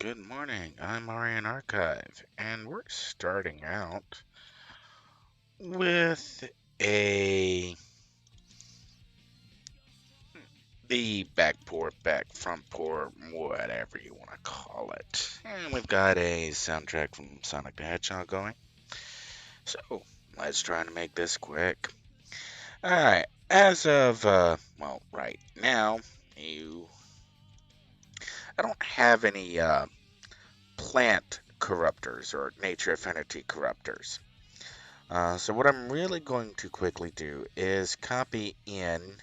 Good morning. I'm Aurian Archive, and we're starting out with a the back port, back front port, whatever you want to call it. And we've got a soundtrack from Sonic the Hedgehog going. So let's try to make this quick. All right. As of right now, you I don't have any plant corruptors or nature affinity corruptors. So what I'm really going to quickly do is copy in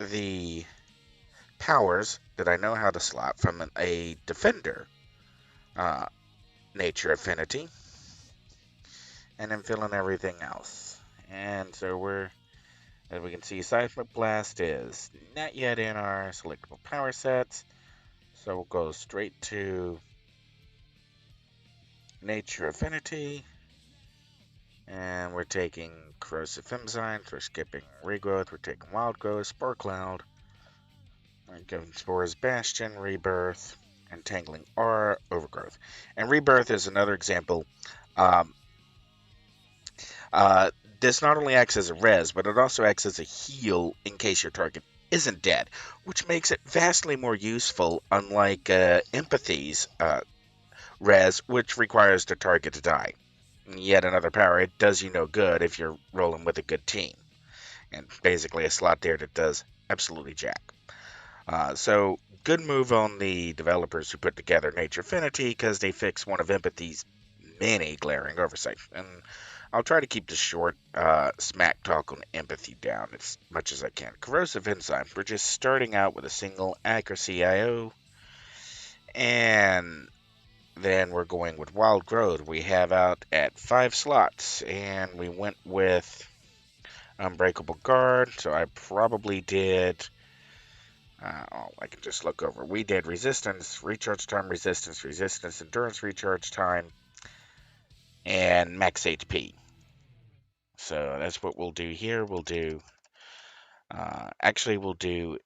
the powers that I know how to slot from a defender uh, nature affinity, and then fill in everything else. And so as we can see, Seismic Blast is not yet in our selectable power sets, so we'll go straight to nature affinity, and we're taking corrosive enzymes, we're skipping regrowth, we're taking wild growth, spore cloud, giving spores bastion, rebirth, entangling aura, overgrowth. And rebirth is another example. Um, uh, this not only acts as a res, but it also acts as a heal in case your target isn't dead, which makes it vastly more useful, unlike Empathy's res, which requires the target to die. Yet another power, it does you no good if you're rolling with a good team. And basically a slot there that does absolutely jack. So good move on the developers who put together Nature Affinity because they fixed one of Empathy's many glaring oversights. And I'll try to keep the short smack talk on Empathy down as much as I can. Corrosive Enzyme, we're just starting out with a single accuracy IO, and then we're going with Wild Growth. We have out at 5 slots, and we went with Unbreakable Guard, so I probably did. I can just look over. We did resistance, recharge time, resistance, endurance, recharge time, and max HP. So that's what we'll do here. We'll do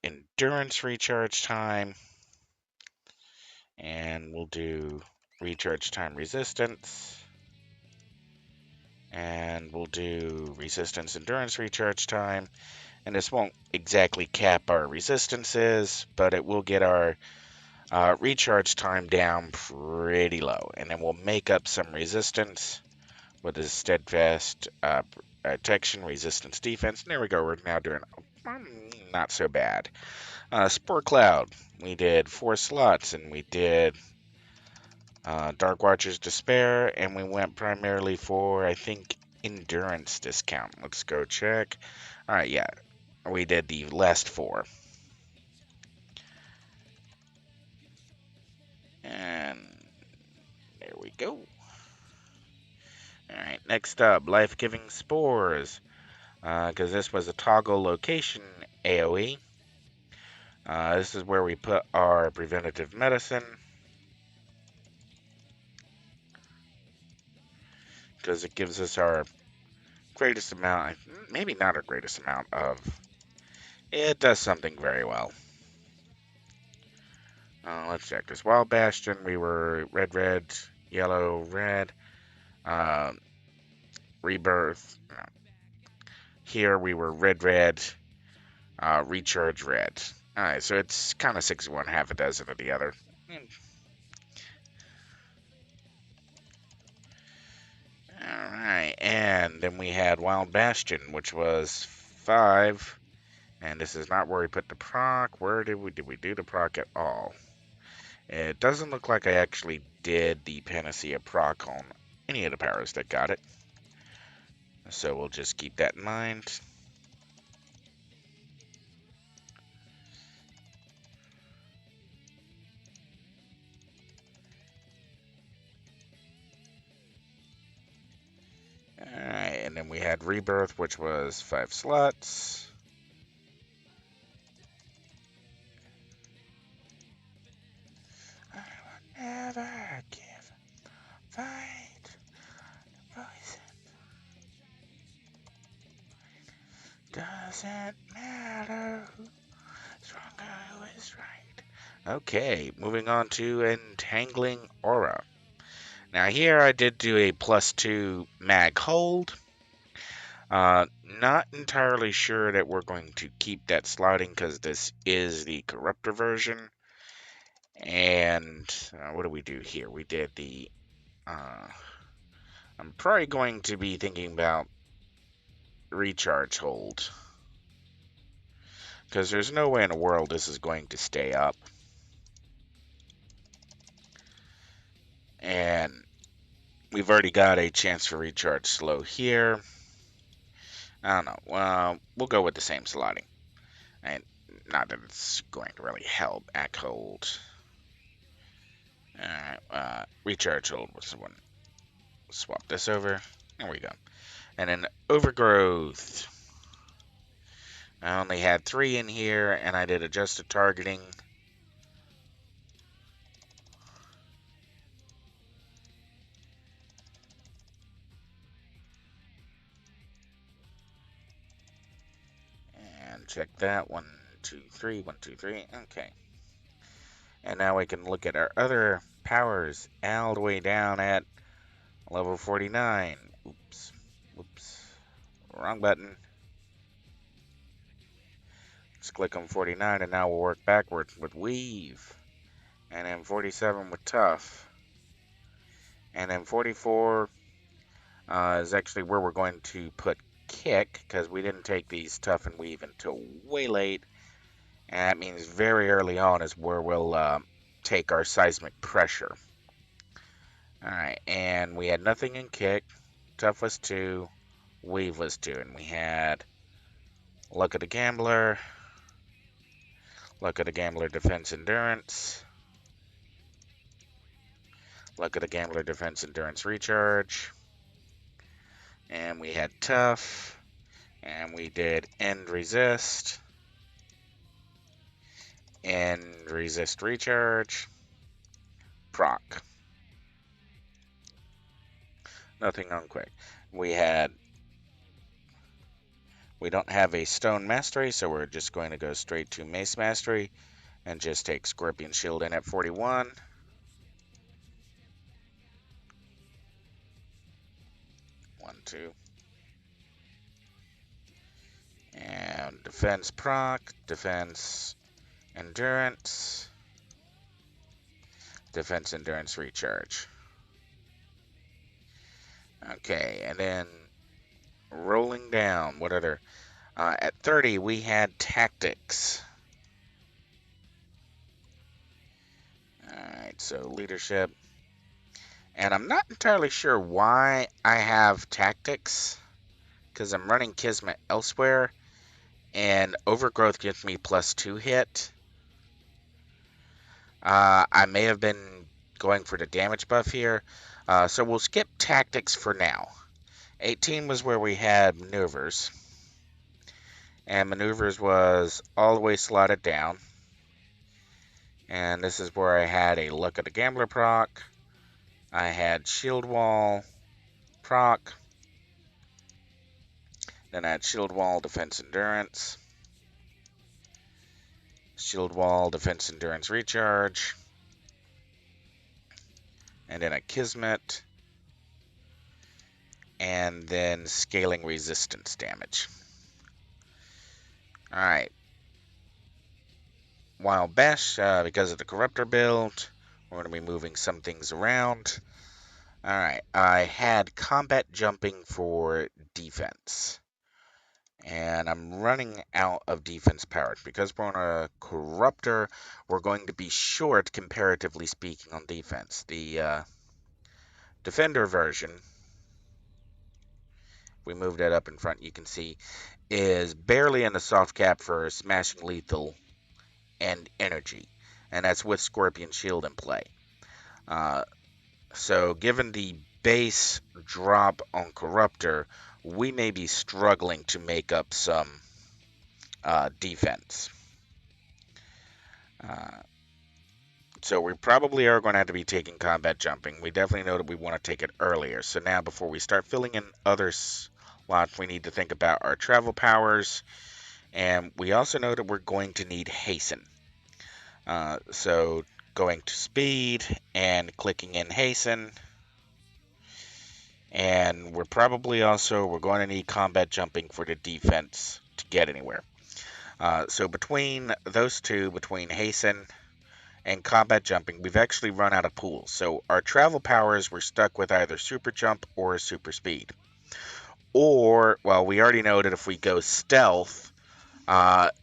endurance recharge time, and we'll do recharge time resistance, and we'll do resistance endurance recharge time. And this won't exactly cap our resistances, but it will get our recharge time down pretty low, and then we'll make up some resistance with his steadfast protection, resistance, defense. And there we go. We're now doing not so bad. Spore Cloud. We did 4 slots, and we did Dark Watcher's Despair, and we went primarily for, I think, endurance discount. Let's go check. All right, yeah, we did the last 4. And there we go. Alright, next up, Life-Giving Spores. Because this was a toggle location AoE. This is where we put our preventative medicine. Because it gives us our greatest amount, maybe not our greatest amount of. It does something very well. Let's check this. Wild Bastion, we were red, yellow, red. Rebirth. Here we were red, recharge red. Alright, so it's kind of 6 of one, half a dozen of the other. Alright, and then we had Wild Bastion, which was 5. And this is not where we put the proc. Where did we do the proc at all? It doesn't look like I actually did the Panacea proc on any of the powers that got it. So we'll just keep that in mind. Alright, and then we had Rebirth, which was 5 slots. I will never give fight. Voice doesn't matter who's wrong or who is right. Okay, moving on to Entangling Aura. Now here I did do a +2 mag hold. Not entirely sure that we're going to keep that sliding because this is the Corruptor version. And what do we do here? We did the... I'm probably going to be thinking about recharge hold. Because there's no way in the world this is going to stay up. And we've already got a chance for recharge slow here. I don't know. We'll go with the same slotting. And not that it's going to really help. Act hold. Alright, recharge hold was the one. Swap this over. There we go. And then overgrowth. I only had 3 in here, and I did adjusted targeting. And check that. 1, 2, 3. 1, 2, 3. Okay. And now we can look at our other powers all the way down at level 49. Oops. Whoops. Wrong button. Let's click on 49, and now we'll work backwards with Weave. And then 47 with Tough. And then 44 is actually where we're going to put Kick, because we didn't take these Tough and Weave until way late. And that means very early on is where we'll take our Seismic Pressure. Alright, and we had nothing in Kick. Tough was 2. Weave was 2. And we had Luck of the Gambler. Luck of the Gambler Defense Endurance. Luck of the Gambler Defense Endurance Recharge. And we had Tough. And we did End Resist. End Resist Recharge. Proc. Nothing on Quick. We don't have a Stone Mastery, so we're just going to go straight to Mace Mastery and just take Scorpion Shield in at 41. One, two. And Defense Proc, Defense Endurance, Defense Endurance Recharge. Okay, and then rolling down, what other? At 30, we had Tactics. Alright, so Leadership. And I'm not entirely sure why I have Tactics, because I'm running Kismet elsewhere, and Overgrowth gives me +2 hit. I may have been going for the damage buff here, so we'll skip Tactics for now. 18 was where we had Maneuvers, and Maneuvers was all the way slotted down. And this is where I had a Luck of the Gambler proc. I had Shield Wall proc. Then I had Shield Wall Defense Endurance. Shield Wall Defense Endurance Recharge. And then a Kismet. And then Scaling Resistance damage. Alright. Wild Bash, because of the Corruptor build, we're going to be moving some things around. Alright, I had Combat Jumping for defense. And I'm running out of defense power. Because we're on a Corruptor, we're going to be short, comparatively speaking, on defense. The Defender version, we move that up in front, you can see, is barely in the soft cap for Smashing Lethal and Energy. And that's with Scorpion Shield in play. So given the base drop on Corruptor, we may be struggling to make up some defense. So we probably are going to have to be taking Combat Jumping. We definitely know that we want to take it earlier. So now before we start filling in other slots, we need to think about our travel powers. And we also know that we're going to need Hasten. So going to speed and clicking in hasten. And we're going to need combat jumping for the defense to get anywhere. So between those two, between hasten and combat jumping, we've actually run out of pools. So our travel powers, we're stuck with either super jump or super speed. Or, well, we already know that if we go stealth,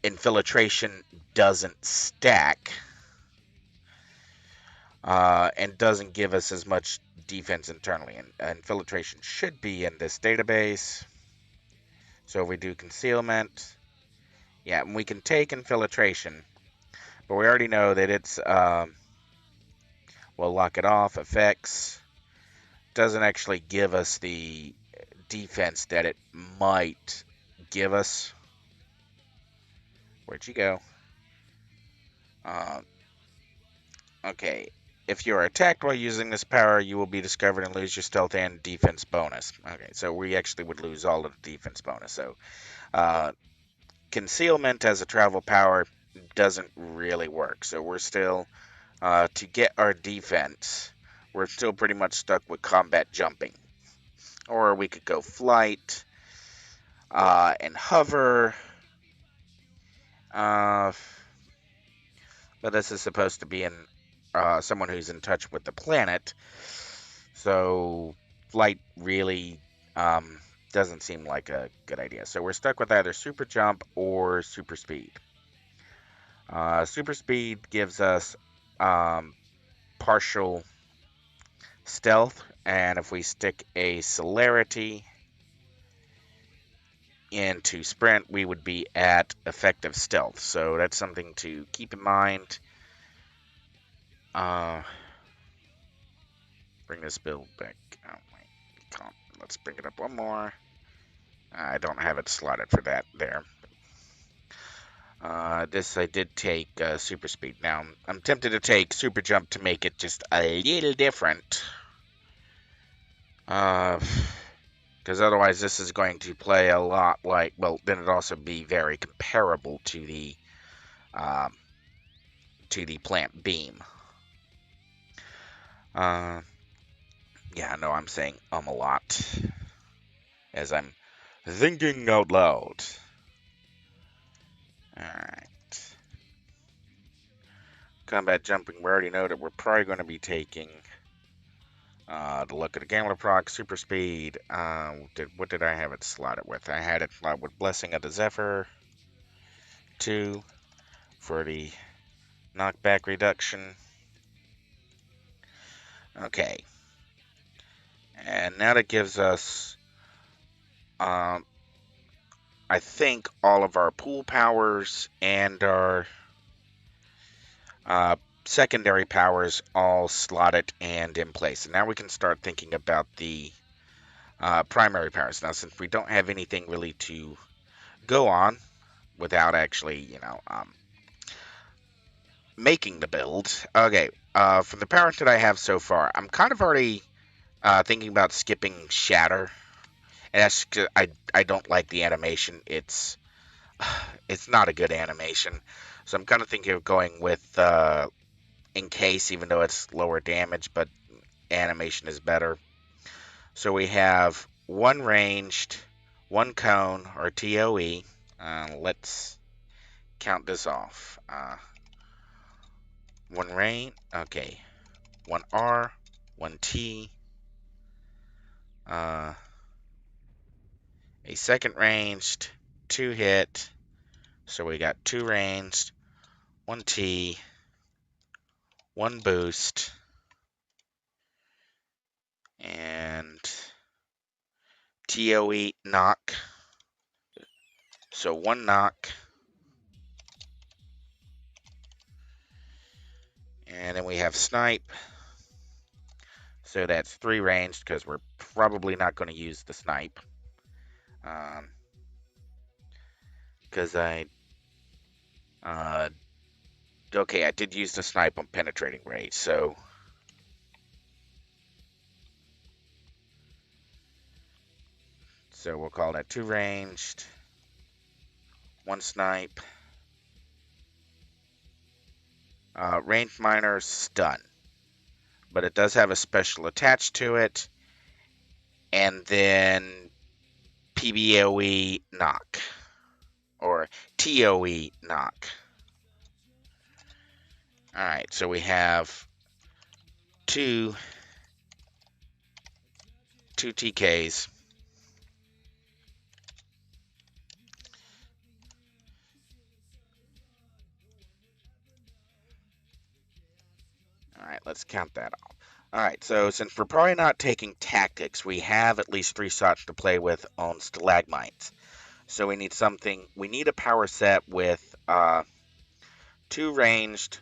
infiltration doesn't stack and doesn't give us as much defense internally. And infiltration should be in this database. So if we do concealment, yeah, and we can take infiltration, but we already know that it's, we'll lock it off, effects, doesn't actually give us the defense that it might give us. Where'd you go? Okay. If you are attacked while using this power, you will be discovered and lose your stealth and defense bonus. Okay, so we actually would lose all of the defense bonus. So, concealment as a travel power doesn't really work. So we're still, to get our defense, we're still pretty much stuck with combat jumping. Or we could go flight, and hover. But this is supposed to be someone who's in touch with the planet. So flight really doesn't seem like a good idea. So we're stuck with either super jump or super speed. Super speed gives us partial stealth, and if we stick a celerity into sprint, we would be at effective stealth. So that's something to keep in mind. Bring this build back. Oh, wait. Let's bring it up one more. I don't have it slotted for that there. This I did take super speed. Now, I'm tempted to take super jump to make it just a little different. Because otherwise this is going to play a lot like, well, then it'd also be very comparable to the plant beam. Yeah, no, I'm saying a lot as I'm thinking out loud. Alright. Combat jumping, we already know that we're probably going to be taking the look at the Gambler proc, super speed. What did I have it slotted with? I had it slotted with Blessing of the Zephyr 2 for the knockback reduction. Okay. And now that gives us, I think, all of our pool powers and our secondary powers all slotted and in place. And now we can start thinking about the primary powers. Now, since we don't have anything really to go on without actually, making the build. Okay, for the powers that I have so far, I'm kind of already thinking about skipping Shatter. And that's because I don't like the animation. It's not a good animation. So I'm kind of thinking of going with Encase, even though it's lower damage, but animation is better. So we have one ranged, one cone, or TOE. Let's count this off. One rain, okay. One R, one T, a second ranged, two hit. So we got two ranged, one T, one boost, and TOE knock. So one knock. And then we have snipe. So that's three ranged because we're probably not going to use the snipe. Because okay, I did use the snipe on penetrating range, so we'll call that two ranged, one snipe, Ranged Miner, stun. But it does have a special attached to it. And then PBOE knock. Or TOE knock. Alright, so we have two TKs. Alright, let's count that off. Alright, so since we're probably not taking tactics, we have at least 3 slots to play with on stalagmites. So we need a power set with 2 ranged,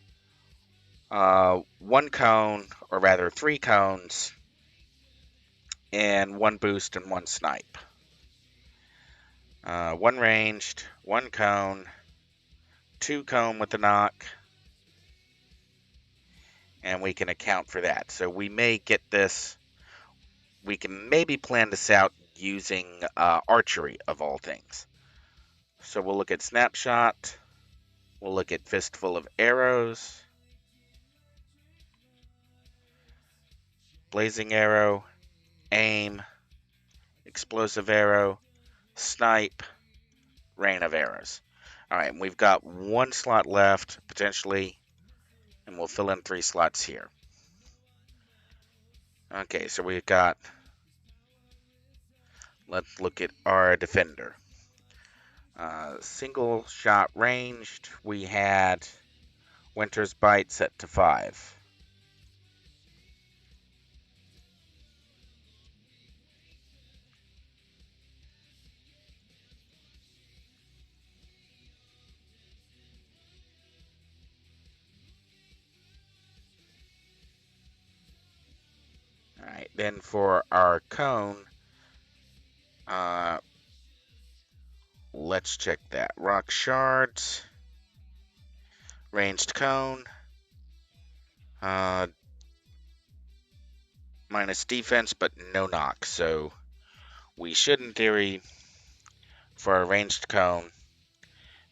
1 cone, or rather 3 cones, and 1 boost and 1 snipe. 1 ranged, 1 cone, 2 cone with the knock, and we can account for that. So we may get this, we can maybe plan this out using archery of all things. So we'll look at snapshot, we'll look at fistful of arrows, blazing arrow, aim, explosive arrow, snipe, rain of arrows. Alright, we've got 1 slot left, potentially, and we'll fill in 3 slots here. Okay, so we've got, let's look at our defender. Single shot ranged, we had Winter's Bite set to 5. Alright, then for our cone, let's check that. Rock shards, ranged cone, minus defense, but no knock. So we should, in theory, for a ranged cone,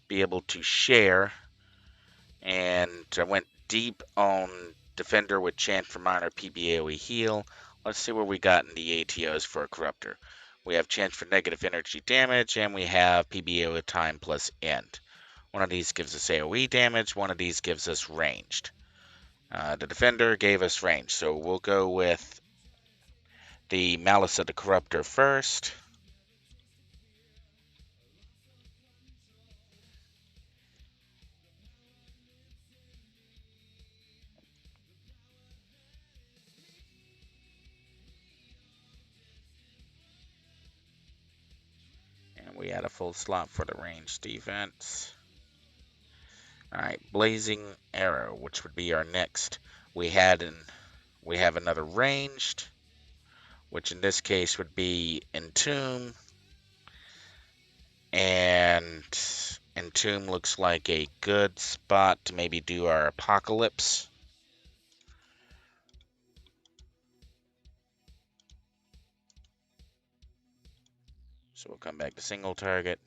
be able to share. And I went deep on defender with chant for minor PBAOE heal. Let's see where we got in the ATOs for a corruptor. We have chance for negative energy damage, and we have PBAOE time plus end. One of these gives us AoE damage, one of these gives us ranged. The defender gave us range, so we'll go with the Malice of the Corruptor first. And we had a full slot for the range defense. Alright, Blazing Arrow, which would be our next. We have another ranged, which in this case would be Entomb. And Entomb looks like a good spot to maybe do our Apocalypse. So we'll come back to single target.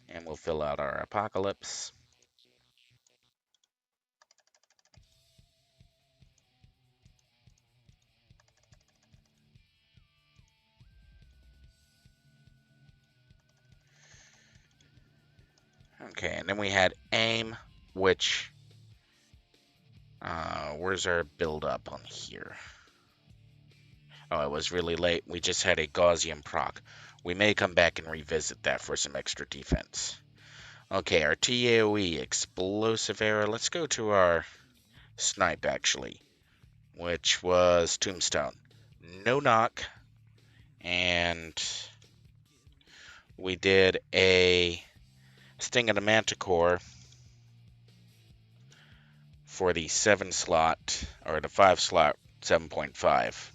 And we'll fill out our Apocalypse. Okay, and then we had Aim, which, where's our build up on here? Oh, it was really late. We just had a Gaussian proc. We may come back and revisit that for some extra defense. Okay, our TAOE, Explosive Arrow. Let's go to our Snipe, actually, which was Tombstone. No knock. And we did a Sting of the Manticore for the 7 slot, or the 5 slot, 7.5.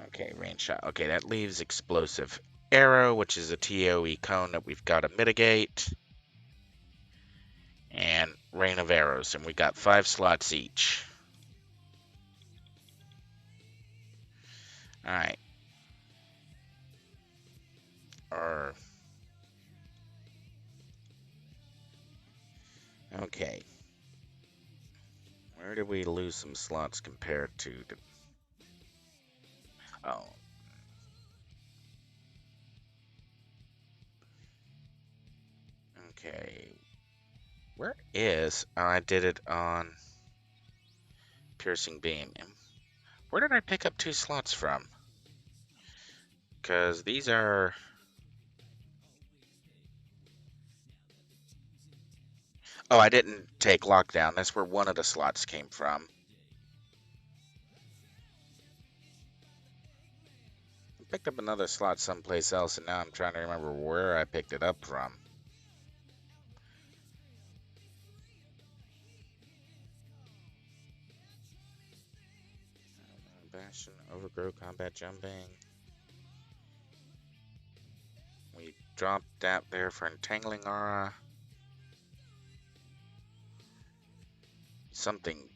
Okay, range shot. Okay, that leaves explosive arrow, which is a TOE cone that we've got to mitigate, and rain of arrows, and we got 5 slots each. All right. Okay. Where did we lose some slots compared to the... Oh. Okay. Where is... Oh, I did it on Piercing Beam. Where did I pick up 2 slots from? Because these are... Oh, I didn't take Lockdown. That's where one of the slots came from. I picked up another slot someplace else, and now I'm trying to remember where I picked it up from. Bastion, Overgrow, Combat Jumping. We dropped that there for Entangling Aura. Something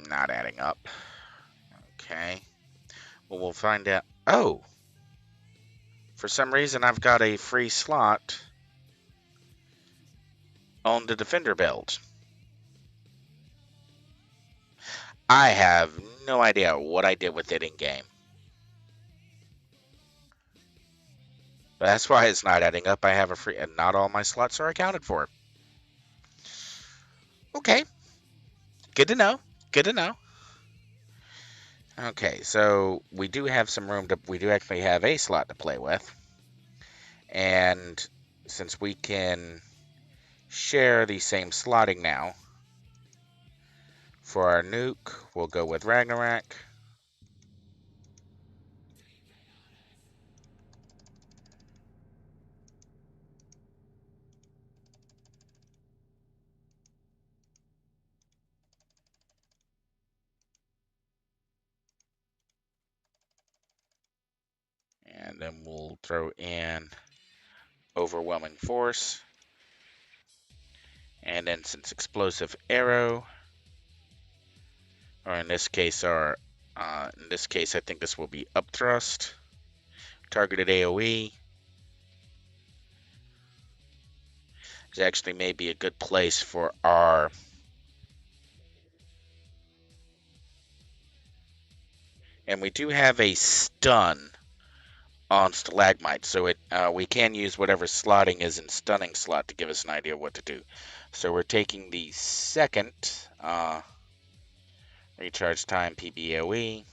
not adding up. Okay. Well, we'll find out. Oh! For some reason, I've got a free slot on the Defender build. I have no idea what I did with it in-game. But that's why it's not adding up. I have a free... And not all my slots are accounted for. Okay. Good to know. Good to know. Okay, so we do have some room to... We do actually have a slot to play with. And since we can share the same slotting now, for our nuke, we'll go with Ragnarok. And then we'll throw in Overwhelming Force. And then since Explosive Arrow, or in this case, I think this will be Upthrust. Targeted AoE. It actually may be a good place for our... And we do have a stun on Stalagmite, so we can use whatever slotting is in stunning slot to give us an idea of what to do. So we're taking the second recharge time PBOE.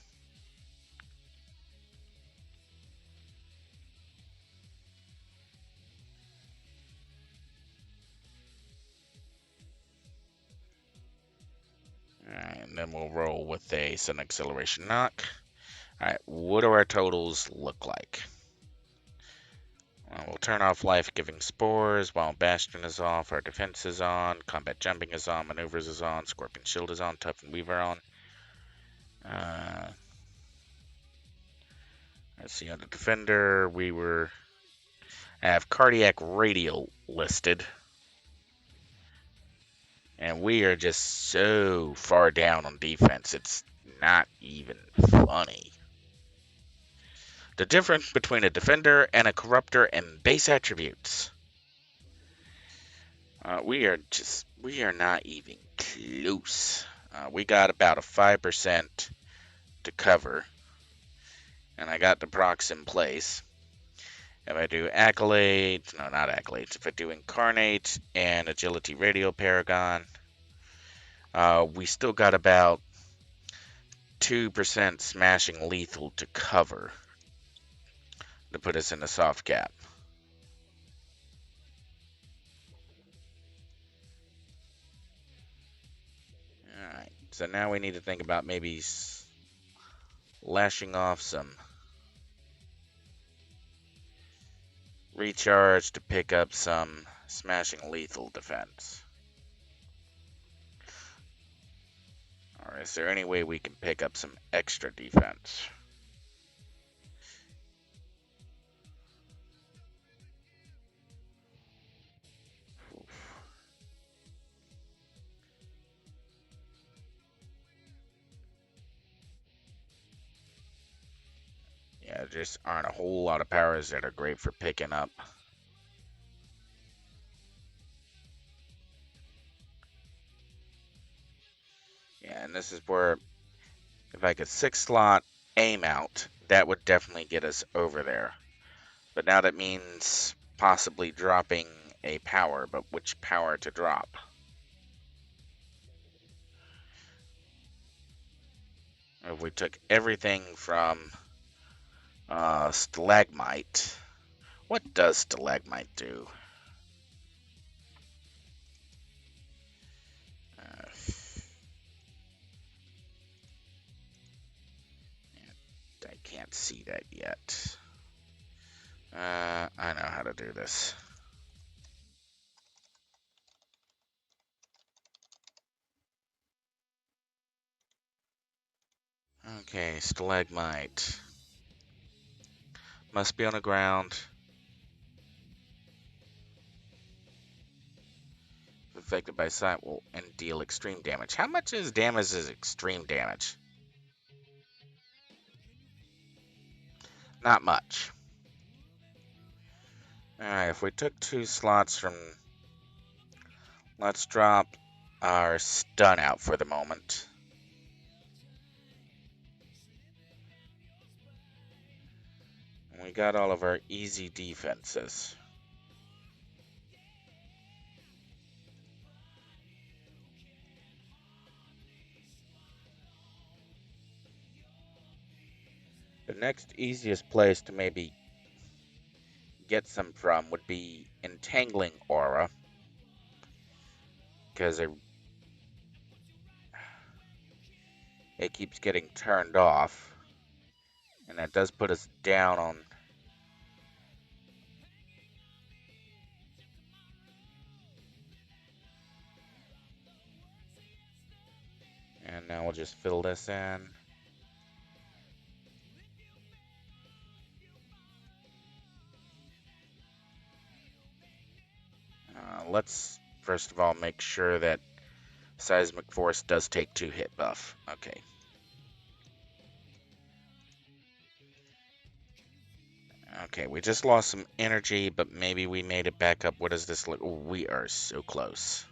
And then we'll roll with a Sun Acceleration knock. Alright, what do our totals look like? We'll turn off life-giving spores while Bastion is off, our defense is on, combat jumping is on, maneuvers is on, scorpion shield is on, tough and weaver on. Let's see, on the defender, I have cardiac radial listed. And we are just so far down on defense, it's not even funny. The difference between a defender and a corruptor and base attributes. We are not even close. We got about a 5% to cover. And I got the procs in place. If I do accolades, no, not accolades. If I do incarnate and agility radio paragon, we still got about 2% smashing lethal to cover to put us in a soft cap. Alright, so now we need to think about maybe lashing off some recharge to pick up some smashing lethal defense. Or is there any way we can pick up some extra defense? There just aren't a whole lot of powers that are great for picking up. Yeah, and this is where if I could 6-slot aim out, that would definitely get us over there. But now that means possibly dropping a power, but which power to drop? If we took everything from stalagmite, what does stalagmite do? Uh, I can't see that yet. I know how to do this. Okay, stalagmite. Must be on the ground. If affected by sight will and deal extreme damage. How much is damage is extreme damage? Not much. Alright, if we took 2 slots from... Let's drop our stun out for the moment. And we got all of our easy defenses. The next easiest place to maybe get some from would be Entangling Aura. Because it keeps getting turned off. And that does put us down on... And now we'll just fill this in. Let's first of all make sure that Seismic Force does take 2 hit buff. Okay. Okay, we just lost some energy, but maybe we made it back up. What does this look? Ooh, we are so close.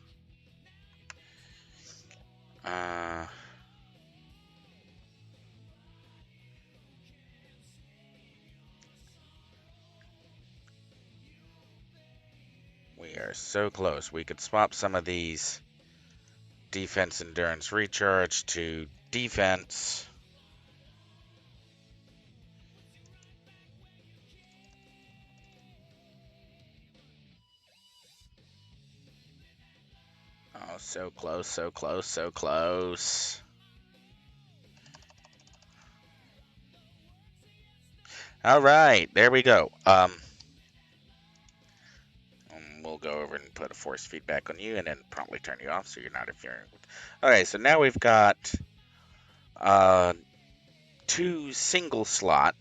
We are so close. We could swap some of these defense endurance recharge to defense. Oh, so close, so close, so close. All right, there we go. We'll go over and put a force feedback on you and then promptly turn you off so you're not interfering. Okay, so now we've got 2 single slot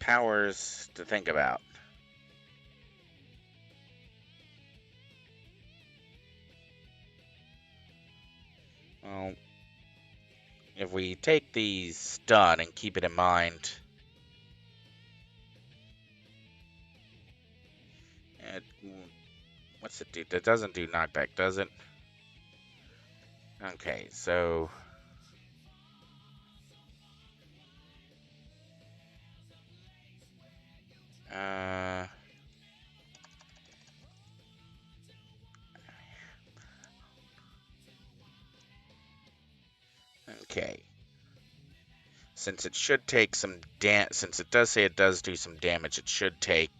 powers to think about. Well, if we take the stun and keep it in mind, it, what's it do? That doesn't do knockback, does it? Okay, so okay. Since it should take some since it does say it does do some damage, it should take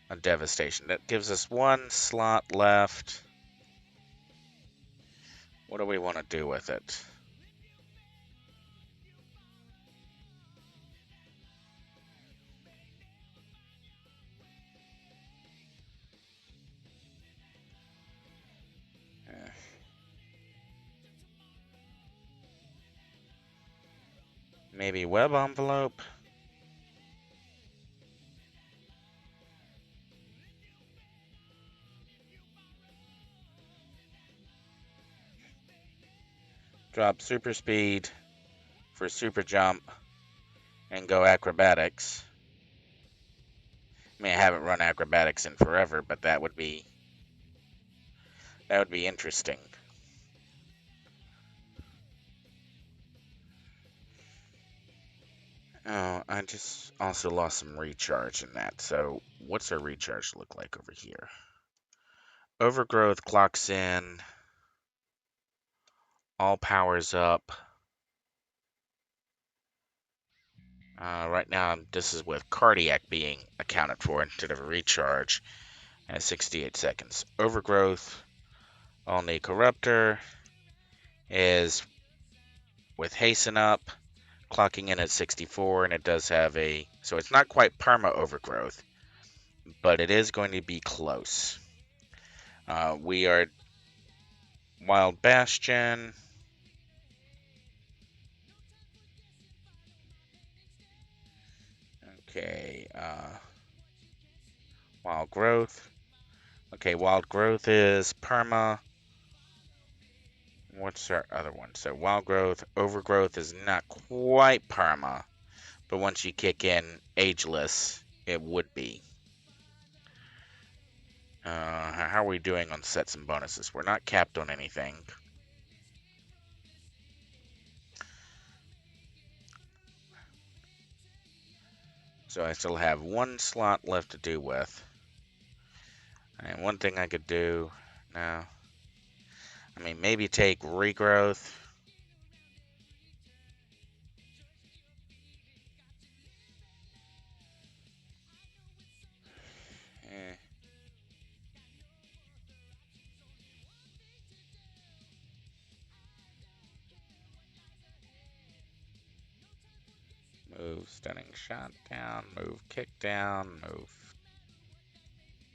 a devastation. That gives us 1 slot left. What do we want to do with it? Maybe web envelope? drop super speed for super jump, and go acrobatics. I mean, I haven't run acrobatics in forever, but that would be interesting. Oh, I just also lost some recharge in that. So, what's our recharge look like over here? Overgrowth clocks in, all powers up. Right now, this is with cardiac being accounted for instead of a recharge at 68 seconds. Overgrowth, only corruptor is with hasten up, clocking in at 64, and it does have so it's not quite perma overgrowth, but it is going to be close. We are Wild Bastion. Okay, Wild Growth. Okay, Wild Growth is perma. What's our other one? So Wild Growth, Overgrowth is not quite perma, but once you kick in Ageless, it would be. How are we doing on sets and bonuses? We're not capped on anything. So I still have one slot left to do with. And one thing I could do now, I mean, maybe take Regrowth. Eh. Move Stunning Shot down, move Kick down, move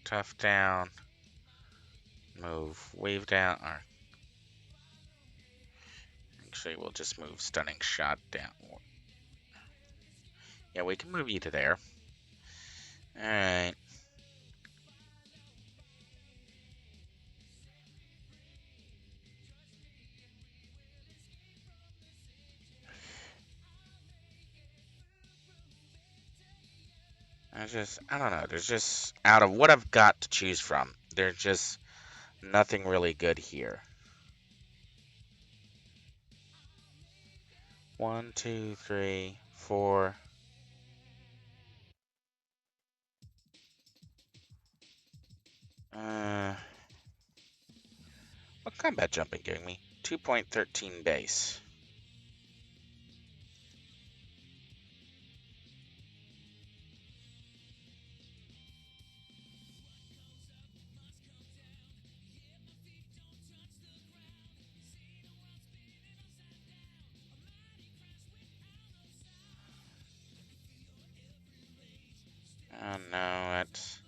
Tough down, move Wave down, or actually we'll just move Stunning Shot down. Yeah, we can move you to there. Alright. I don't know, there's just, out of what I've got to choose from, there's just nothing really good here. 1, 2, 3, 4. What combat jumping giving me? 2.13 base. Oh no, it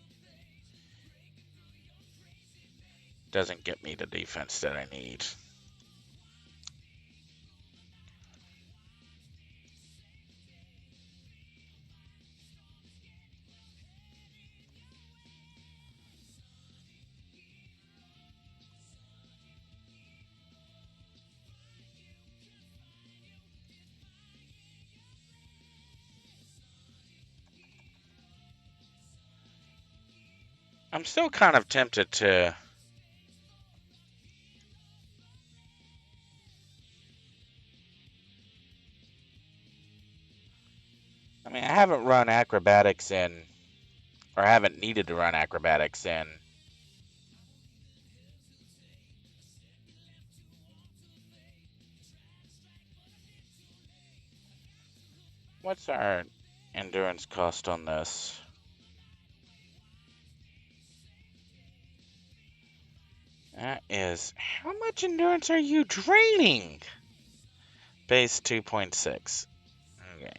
doesn't get me the defense that I need. I'm still kind of tempted to... I mean, I haven't run acrobatics in... Or I haven't needed to run acrobatics in... What's our endurance cost on this? That is... How much endurance are you draining? Base 2.6. Okay.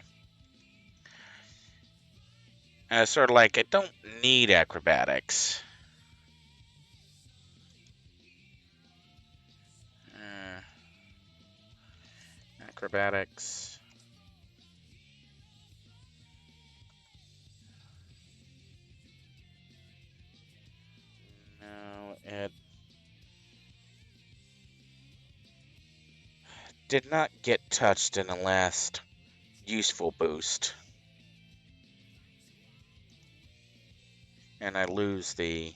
Sort of like, I don't need acrobatics. Acrobatics. No, it did not get touched in the last useful boost. And I lose the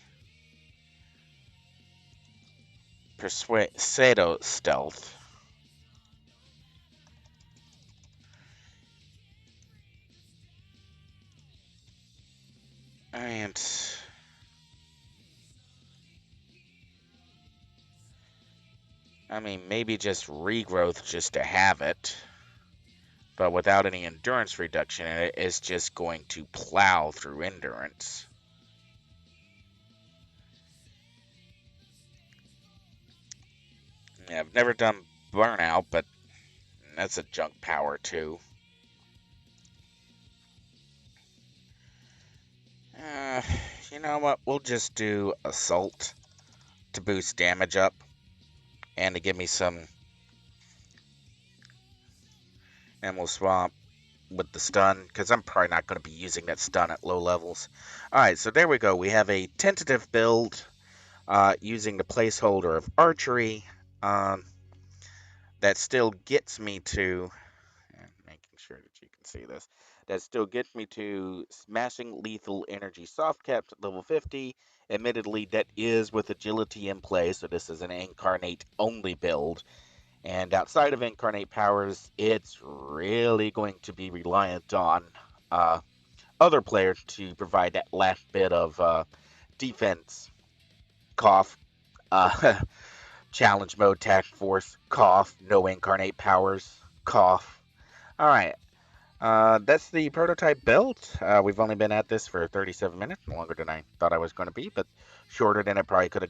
Pseudo Stealth. And I mean, maybe just regrowth just to have it. But without any endurance reduction, it is just going to plow through endurance. Yeah, I've never done burnout, but that's a junk power too. Uh, you know what? We'll just do assault to boost damage up and to give me some. And we'll swap with the stun because I'm probably not going to be using that stun at low levels. All right, so there we go. We have a tentative build using the placeholder of archery. Um, that still gets me to, and making sure that you can see this, that still gets me to smashing lethal energy soft capped at level 50. Admittedly, that is with agility in play, so this is an incarnate only build. And outside of incarnate powers, it's really going to be reliant on other players to provide that last bit of defense. Cough. Uh, challenge mode, task force. Cough. No incarnate powers. Cough. All right. That's the prototype build. We've only been at this for 37 minutes, longer than I thought I was going to be, but shorter than it probably could have gone.